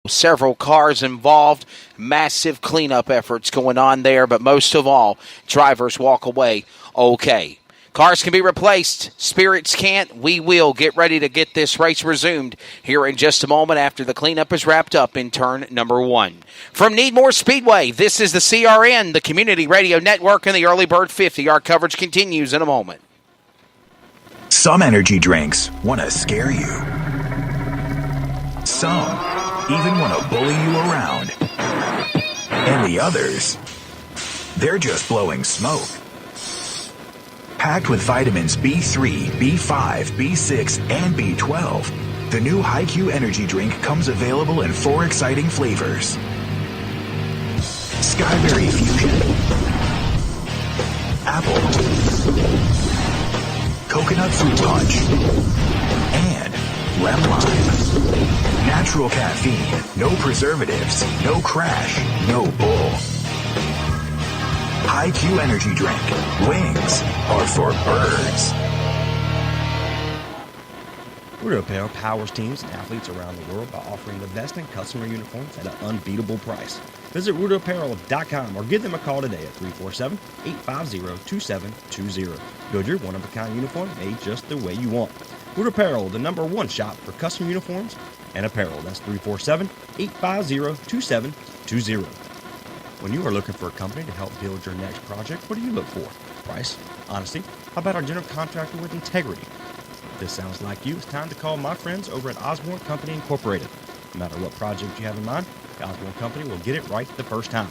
several cars involved. Massive cleanup efforts going on there, but most of all, drivers walk away okay. Cars can be replaced. Spirits can't. We will get ready to get this race resumed here in just a moment after the cleanup is wrapped up in turn number 1. From Needmore Speedway, this is the CRN, the Community Radio Network, and the Early Bird 50. Our coverage continues in a moment. Some energy drinks want to scare you. Some even want to bully you around. And the others, they're just blowing smoke. Packed with vitamins B3, B5, B6, and B12, the new HiQ energy drink comes available in 4 exciting flavors. Skyberry Fusion, Apple, Coconut Fruit Punch, and Lemon Lime. Natural caffeine, no preservatives, no crash, no bull. HiQ energy drink. Wings are for birds. Rudo Apparel powers teams and athletes around the world by offering the best in customer uniforms at an unbeatable price. Visit RudoApparel.com or give them a call today at 347-850-2720. Build your one-of-a-kind uniform made just the way you want. Rudo Apparel, the #1 shop for custom uniforms and apparel. That's 347-850-2720. When you are looking for a company to help build your next project, what do you look for? Price? Honesty? How about our general contractor with integrity? If this sounds like you, it's time to call my friends over at Osborne Company Incorporated. No matter what project you have in mind, the Osborne Company will get it right the first time.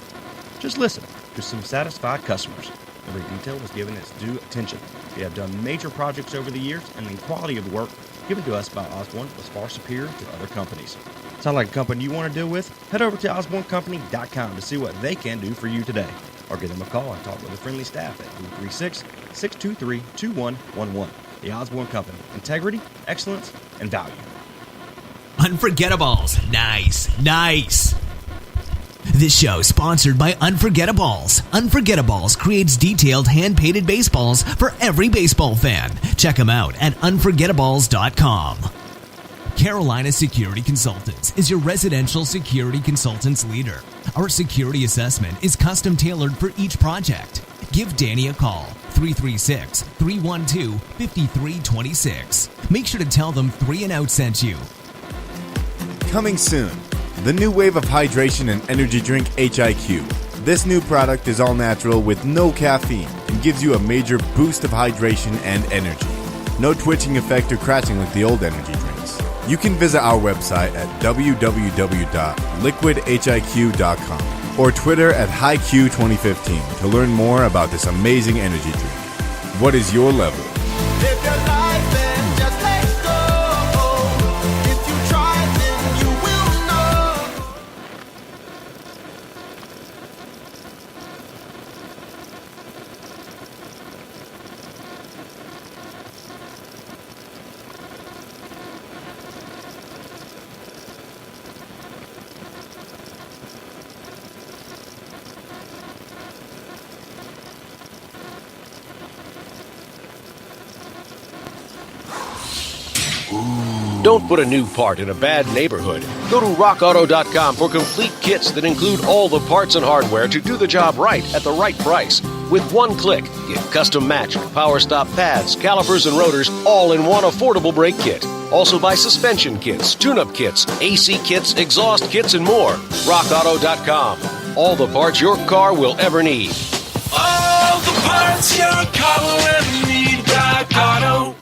Just listen to some satisfied customers. Every detail was given its due attention. We have done major projects over the years, and the quality of the work given to us by Osborne was far superior to other companies. Sound like a company you want to deal with? Head over to OsborneCompany.com to see what they can do for you today. Or give them a call and talk with the friendly staff at 336-623-2111. The Osborne Company. Integrity, excellence, and value. Unforgettables. Nice. This show is sponsored by Unforgettables. Unforgettables creates detailed hand-painted baseballs for every baseball fan. Check them out at unforgettables.com. Carolina Security Consultants is your residential security consultants leader. Our security assessment is custom tailored for each project. Give Danny a call, 336-312-5326. Make sure to tell them 3 and Out sent you. Coming soon, the new wave of hydration and energy drink HiQ. This new product is all natural with no caffeine and gives you a major boost of hydration and energy. No twitching effect or crashing like the old energy drinks. You can visit our website at www.liquidhiq.com or Twitter at HiQ2015 to learn more about this amazing energy drink. What is your level? Live your life and just let go. If you try, then you will know. Don't put a new part in a bad neighborhood. Go to rockauto.com for complete kits that include all the parts and hardware to do the job right at the right price. With one click, get custom matched power stop pads, calipers, and rotors all in one affordable brake kit. Also buy suspension kits, tune-up kits, AC kits, exhaust kits, and more. rockauto.com. All the parts your car will ever need. All the parts your car will ever need. Rock Auto.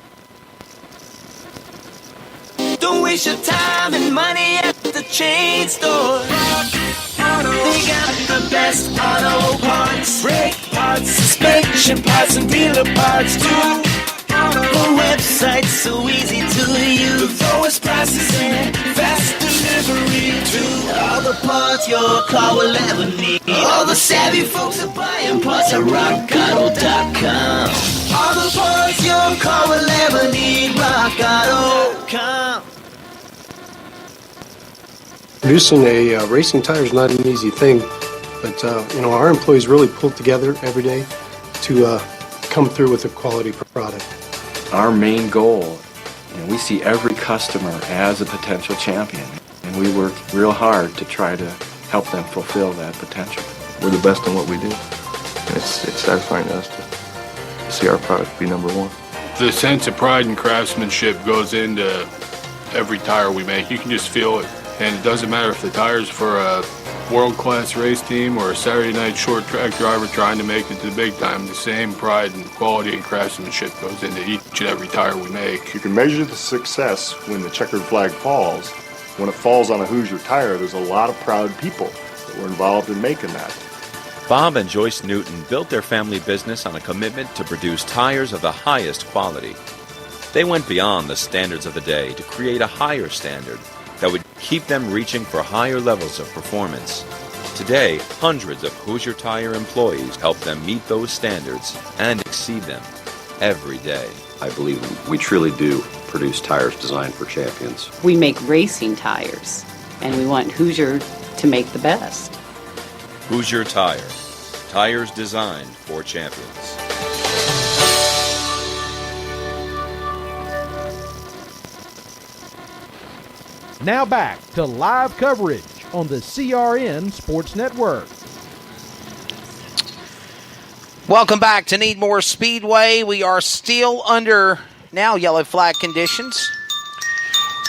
Don't waste your time and money at the chain store. They got the best auto parts, brake parts, suspension parts, and dealer parts too. The website's so easy to use. The lowest prices and fast delivery too. All the parts your car will ever need. All the savvy folks are buying parts at rockauto.com. All the parts your car will ever need. rockauto.com. Producing a racing tire is not an easy thing, but our employees really pull together every day to come through with a quality product. Our main goal, we see every customer as a potential champion, and and we work real hard to try to help them fulfill that potential. We're the best in what we do, and it's satisfying to us to see our product be number one. The sense of pride and craftsmanship goes into every tire we make. You can just feel it, and it doesn't matter if the tire's for a world-class race team or a Saturday night short track driver trying to make it to the big time. The same pride and quality and craftsmanship goes into each and every tire we make. You can measure the success when the checkered flag falls. When it falls on a Hoosier tire, there's a lot of proud people that were involved in making that. Bob and Joyce Newton built their family business on a commitment to produce tires of the highest quality. They went beyond the standards of the day to create a higher standard that would keep them reaching for higher levels of performance. Today, hundreds of Hoosier Tire employees help them meet those standards and exceed them every day. I believe we truly do produce tires designed for champions. We make racing tires, and we want Hoosier to make the best. Hoosier Tire. Tires designed for champions. Now back to live coverage on the CRN Sports Network. Welcome back to Needmore Speedway. We are still under now yellow flag conditions.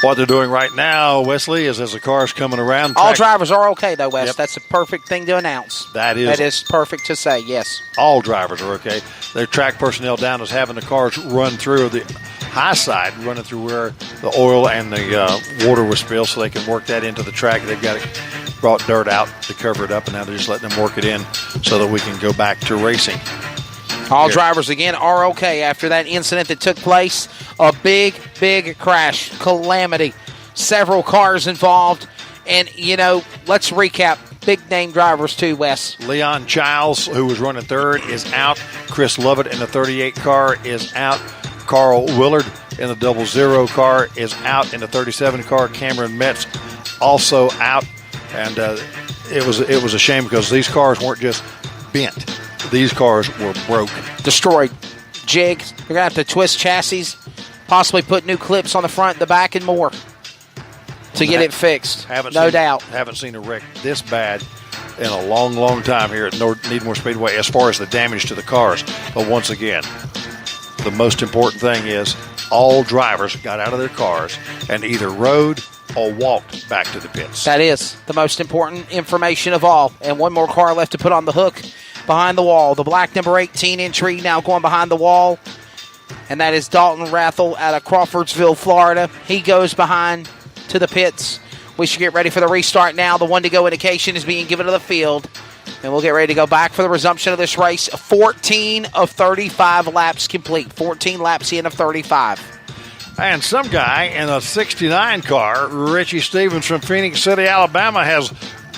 What they're doing right now, Wesley, is as the car's coming around. All drivers are okay, though, Wes. Yep. That's a perfect thing to announce. That is perfect to say, yes. All drivers are okay. Their track personnel down is having the cars run through the high side, running through where the oil and the water was spilled so they can work that into the track. They've got it, brought dirt out to cover it up, and now they're just letting them work it in so that we can go back to racing. All drivers, again, are okay after that incident that took place. A big, big crash, calamity. Several cars involved. And, let's recap. Big-name drivers, too, Wes. Leon Childs, who was running third, is out. Chris Lovett in the 38 car is out. Carl Willard in the 00 car is out. In the 37 car, Cameron Metz also out. And it was a shame because these cars weren't just bent. These cars were broken. Destroyed. Jigs. They're going to have to twist chassis, possibly put new clips on the front, the back, and more to get it fixed. No doubt. Haven't seen a wreck this bad in a long, long time here at Needmore Speedway as far as the damage to the cars. But once again, the most important thing is all drivers got out of their cars and either rode or walked back to the pits. That is the most important information of all. And one more car left to put on the hook behind the wall. The black number 18 entry now going behind the wall. And that is Dalton Rathel out of Crawfordsville, Florida. He goes behind to the pits. We should get ready for the restart now. The 1-to-go indication is being given to the field. And we'll get ready to go back for the resumption of this race. 14 of 35 laps complete. 14 laps in of 35. And some guy in a 69 car, Richie Stevens from Phoenix City, Alabama, has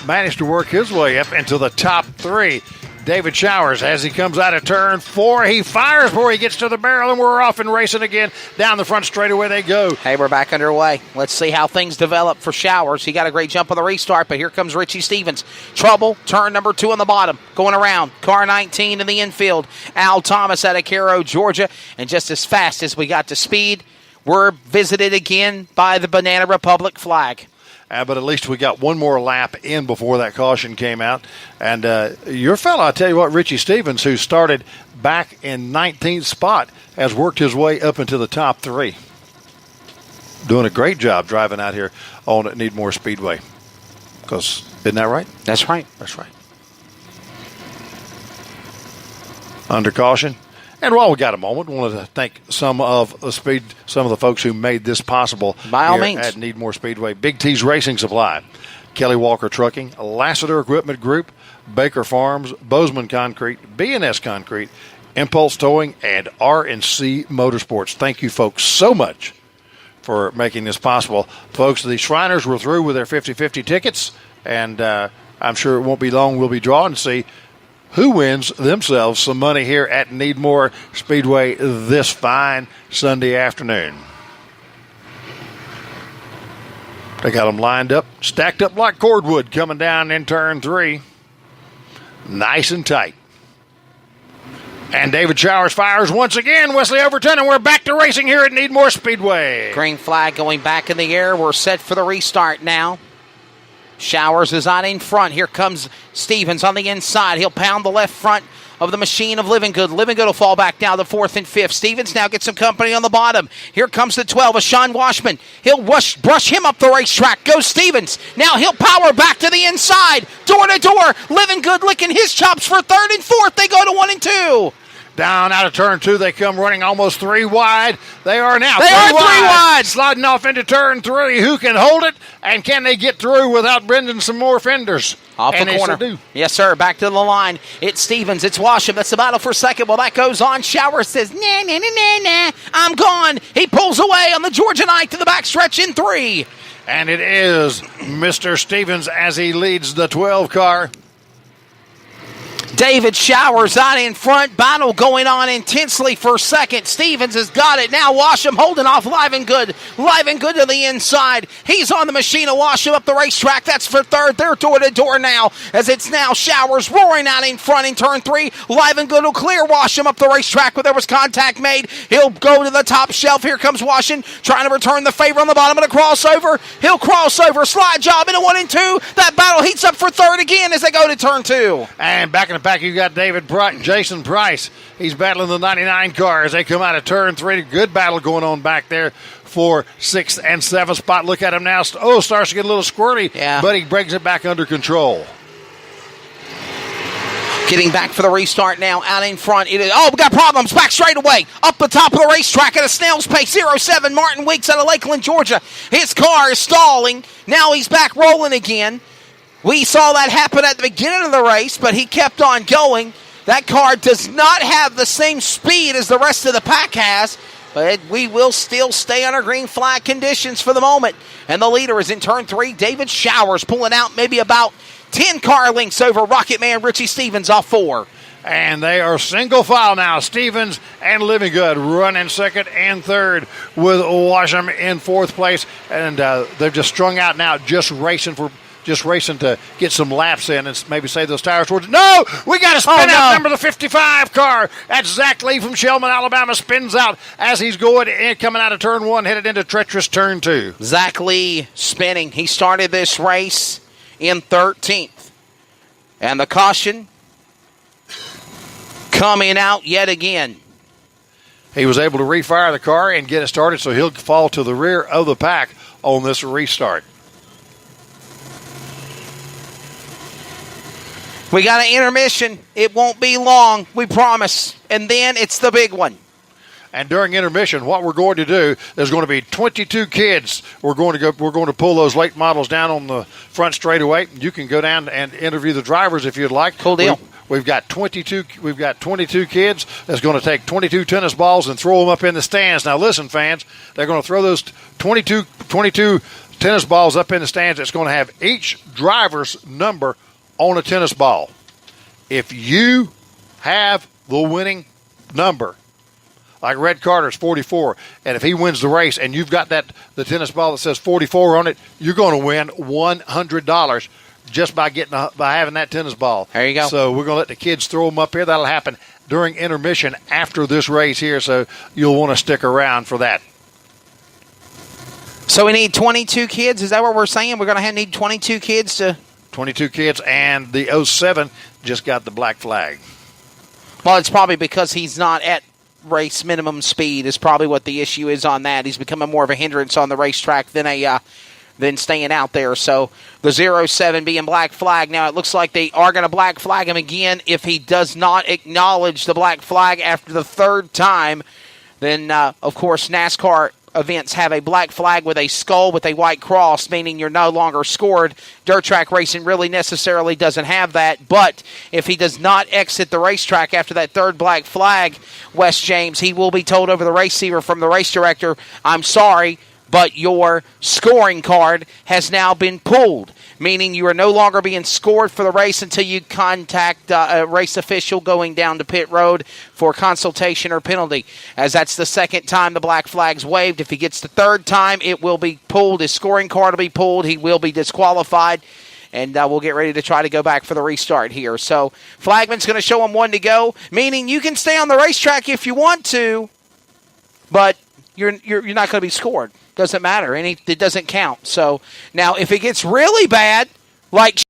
managed to work his way up into the top three. David Showers, as he comes out of turn 4, he fires before he gets to the barrel, and we're off and racing again. Down the front straightaway they go. Hey, we're back underway. Let's see how things develop for Showers. He got a great jump on the restart, but here comes Richie Stevens. Trouble, turn number 2 on the bottom. Going around, car 19 in the infield. Al Thomas out of Cairo, Georgia. And just as fast as we got to speed, we're visited again by the Banana Republic flag. But at least we got one more lap in before that caution came out. And your fella, I tell you what, Richie Stevens, who started back in 19th spot, has worked his way up into the top 3. Doing a great job driving out here on Needmore Speedway. Because, isn't that right? That's right. That's right. Under caution. And while we got a moment, I wanted to thank some of the folks who made this possible. By all means. At Needmore Speedway. Big T's Racing Supply, Kelly Walker Trucking, Lassiter Equipment Group, Baker Farms, Bozeman Concrete, B&S Concrete, Impulse Towing, and R&C Motorsports. Thank you folks so much for making this possible. Folks, the Shriners were through with their 50-50 tickets, and I'm sure it won't be long. We'll be drawing to see who wins themselves some money here at Needmore Speedway this fine Sunday afternoon. They got them lined up, stacked up like cordwood coming down in turn 3. Nice and tight. And David Showers fires once again. Wesley Overton, and we're back to racing here at Needmore Speedway. Green flag going back in the air. We're set for the restart now. Showers is on in front. Here comes Stevens on the inside. He'll pound the left front of the machine of Living Good. Living Good will fall back down to 4th and 5th. Stevens now gets some company on the bottom. Here comes the 12 of Sean Washman. He'll brush him up the racetrack. Goes Stevens. Now he'll power back to the inside. Door to door. Living Good licking his chops for 3rd and 4th. They go to 1 and 2. Down out of turn 2, they come running almost 3 wide. They are now 3 wide. Sliding off into turn 3. Who can hold it? And can they get through without bending some more fenders? Off the corner. They do. Yes, sir. Back to the line. It's Stevens. It's Washam. That's the battle for second. Well, that goes on. Shower says, nah. I'm gone. He pulls away on the Georgia Knight to the backstretch in 3. And it is Mr. Stevens as he leads the 12 car. David Showers out in front. Battle going on intensely for second. Stevens has got it. Now Washam holding off Live and Good. Live and Good to the inside. He's on the machine of Washam up the racetrack. That's for 3rd. They're door to door now as it's now Showers roaring out in front in turn 3. Live and Good will clear Washam up the racetrack where there was contact made. He'll go to the top shelf. Here comes Washam trying to return the favor on the bottom of the crossover. He'll cross over. Slide job into 1 and 2. That battle heats up for 3rd again as they go to turn 2. And back in the back, you got Jason Price. He's battling the 99 car as they come out of turn 3. Good battle going on back there for 6th and 7th spot. Look at him now. Oh, starts to get a little squirty, but he brings it back under control. Getting back for the restart now, out in front. We got problems. Back straight away. Up the top of the racetrack at a snail's pace. 07 Martin Weeks out of Lakeland, Georgia. His car is stalling. Now he's back rolling again. We saw that happen at the beginning of the race, but he kept on going. That car does not have the same speed as the rest of the pack has, but we will still stay under green flag conditions for the moment. And the leader is in turn 3, David Showers, pulling out maybe about 10 car lengths over Rocket Man Richie Stevens off 4. And they are single file now. Stevens and Living Good running 2nd and 3rd with Washam in 4th place. And they've just strung out now, just racing to get some laps in and maybe save those tires towards. No! We got to spin out number the 55 car. That's Zach Lee from Shellman, Alabama, spins out as he's going and coming out of turn 1, headed into treacherous turn 2. Zach Lee spinning. He started this race in 13th. And the caution coming out yet again. He was able to refire the car and get it started, so he'll fall to the rear of the pack on this restart. We got an intermission. It won't be long, we promise. And then it's the big one. And during intermission, what we're going to do, there's going to be 22 kids. We're going to pull those late models down on the front straightaway. You can go down and interview the drivers if you'd like. Cool deal. We've got 22 kids that's going to take 22 tennis balls and throw them up in the stands. Now listen, fans, they're going to throw those 22 tennis balls up in the stands. It's going to have each driver's number on a tennis ball. If you have the winning number, like Red Carter's 44, and if he wins the race and you've got the tennis ball that says 44 on it, you're going to win $100 just by having that tennis ball. There you go. So we're going to let the kids throw them up here. That'll happen during intermission after this race here, so you'll want to stick around for that. So we need 22 kids? Is that what we're saying? We're going to need 22 kids to... 22 kids, and the 07 just got the black flag. Well, it's probably because he's not at race minimum speed is probably what the issue is on that. He's becoming more of a hindrance on the racetrack than staying out there. So the 07 being black flag. Now it looks like they are going to black flag him again. If he does not acknowledge the black flag after the 3rd time, then, of course, NASCAR events have a black flag with a skull with a white cross, meaning you're no longer scored. Dirt track racing really necessarily doesn't have that, but if he does not exit the racetrack after that 3rd black flag, Wes James, he will be told over the receiver from the race director, I'm sorry, but your scoring card has now been pulled, meaning you are no longer being scored for the race until you contact a race official going down to pit road for consultation or penalty, as that's the 2nd time the black flag's waved. If he gets the 3rd time, it will be pulled. His scoring card will be pulled. He will be disqualified, and we'll get ready to try to go back for the restart here. So flagman's going to show him 1 to go, meaning you can stay on the racetrack if you want to, but you're not going to be scored. Doesn't matter. It doesn't count. So now if it gets really bad, like,